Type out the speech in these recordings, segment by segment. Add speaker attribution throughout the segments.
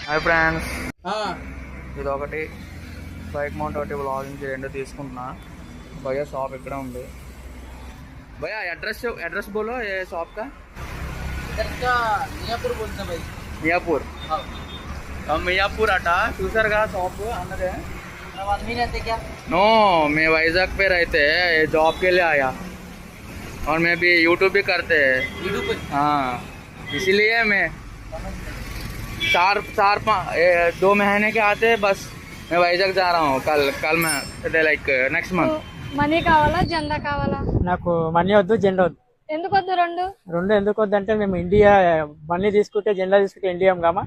Speaker 1: Hi friends, ఇది ఒకటి bike mount ఒకటి వ్లాగింగ్ రెండు తీసుకుంటున్నా. भैया शॉप ఇక్కడ ఉంది. भैया एड्रेस बोलो ये शॉप का.
Speaker 2: इसका मियापुर बोलते हैं भाई.
Speaker 1: मियापुर. मियापुर अटा చూసారు కదా షాప్ అన్నదే.
Speaker 2: आदमी रहते क्या?
Speaker 1: नो, मैं वाइजैक पे रहते हैं, जॉब के लिए आया और मैं भी यूट्यूब भी करते हैं.
Speaker 2: यूट्यूब पे?
Speaker 1: हाँ, इसीलिए मैं 2 महीने के आते बस. मैं वाइजैक जा रहा हूँ कल मैं लाइक नेक्स्ट मंथ.
Speaker 3: మనీ కావాలా జెండా కావాలా?
Speaker 4: నాకు మనీ వద్దు, జెండా వద్దు.
Speaker 3: ఎందుకు వద్దు? రెండు
Speaker 4: ఎందుకు వద్దు అంటే మేము ఇండియా మనీ తీసుకుంటే జెండా తీసుకుంటే ఇండియా కామా,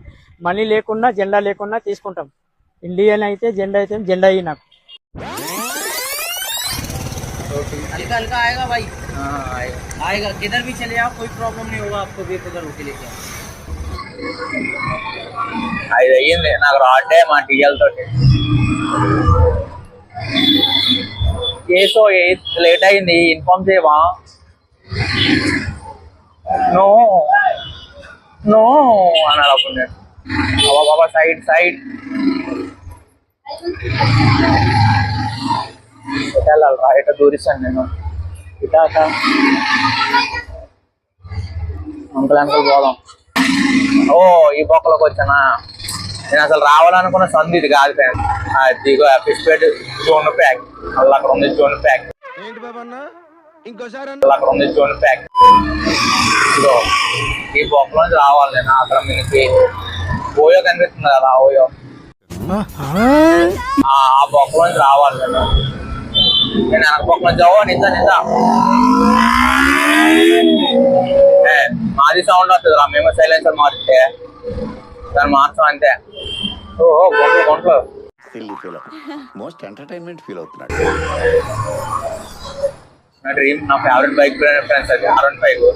Speaker 4: మనీ లేకున్నా జెండా లేకున్నా తీసుకుంటాం. ఇండియన్ అయితే జెండా అయితే జెండా అయ్యి నాకు.
Speaker 2: हल्का हल्का आएगा भाई.
Speaker 1: हाँ
Speaker 2: आएगा किधर भी चले आप, कोई प्रॉब्लम नहीं होगा आपको. बेफिक्र होके लेके
Speaker 1: అది అయ్యింది నాకు రాడే మా టీఎల్ తోటి. ఏసో లేట్ అయింది, ఇన్ఫార్మ్ చేయవా? నో నో అన్నాడు అప్పుడు. నేను బాబా సైడ్ వెళ్ళాలరా, ఇట్లా దూరిస్తాను నేను. ఇటా అంకుల్ పోదాం. ఓ ఈ బొక్కలోకి వచ్చానా? నేను అసలు రావాలనుకున్న సందు ఇది కాదు ఫ్రెండ్స్. అదిగో ఫిష్ బెడ్ జోన్ ప్యాక్, అలా అక్కడ ఉంది జోన్ ప్యాక్. అక్కడ ఉంది జోన్ ప్యాక్. ఇదో ఈ బొక్కలో నుంచి రావాలి నేను. అక్కడ మీకు ఓయో కనిపిస్తుంది కదా, ఓయో ఆ బొక్కలో నుంచి రావాలి నేను. నేను వెనక బొక్కలో నుంచి నిజా మాది సౌండ్ వస్తుంది రా. మేము సైలెన్సర్ మారితే దాన్ని మార్చం అంతే. ఓహో గుంటలు
Speaker 5: మోస్ట్ ఎంటర్టైన్మెంట్ ఫీల్ అవుతున్నాడు.
Speaker 1: నా డ్రీమ్, నా ఫేవరెట్ బైక్ ఫ్రెండ్స్ అది R15.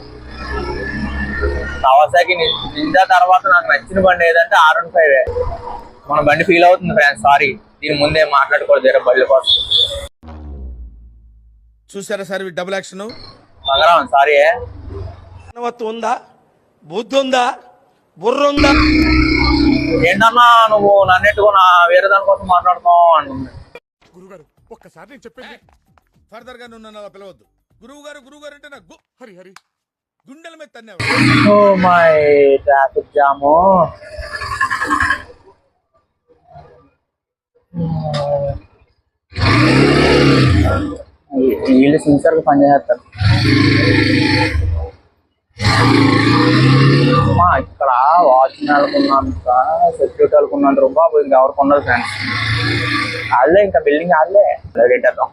Speaker 1: కవాసాకి నింజా తర్వాత నాకు నచ్చిన బండి ఏదంటే R15. మన బండి ఫీల్ అవుతుంది ఫ్రెండ్స్. సారీ, దీని ముందే మాట్లాడుకోవద్దు వేరే బండ్ల కోసం.
Speaker 6: చూసారా సార్ డబుల్ యాక్షన్.
Speaker 1: బంగారం సారీ.
Speaker 6: ఉందా, బుద్ధి ఉందా, బుర్ర ఉందా?
Speaker 1: ఏంటన్నా నువ్వు నన్నెట్టుకున్నా వేరే దాని కోసం మాట్లాడుతున్నావు అంటుంది.
Speaker 6: గురుగారు ఒక్కసారి నేను చెప్పండి, ఫర్దర్ గా నువ్వు అలా పిలవద్దు. గురువు గారు అంటే నాకు హరి గుండెల మీద తన్నే.
Speaker 1: Oh my traffic jam. వీళ్ళు సిన్సియర్ గా పనిచేస్తారు. ఇక్కడ వాచ్మెన్ వాళ్ళకున్నంత సెక్యూరిటీ వాళ్ళకున్నంత రూపాయలు ఇంకెవరికి ఉండదు ఫ్రెండ్స్. వాళ్ళే ఇంకా బిల్డింగ్ వాళ్ళే రేటేద్దాం.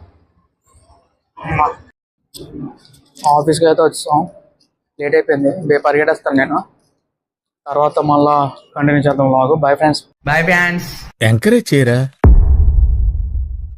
Speaker 1: ఆఫీస్కి అయితే వచ్చాం, లేట్ అయిపోయింది. పరిగెట్టేస్తాను నేను. తర్వాత మళ్ళా కంటిన్యూ చేద్దాం వ్లాగ్. Bye friends.
Speaker 6: ఎంకరేజ్ చేయరా.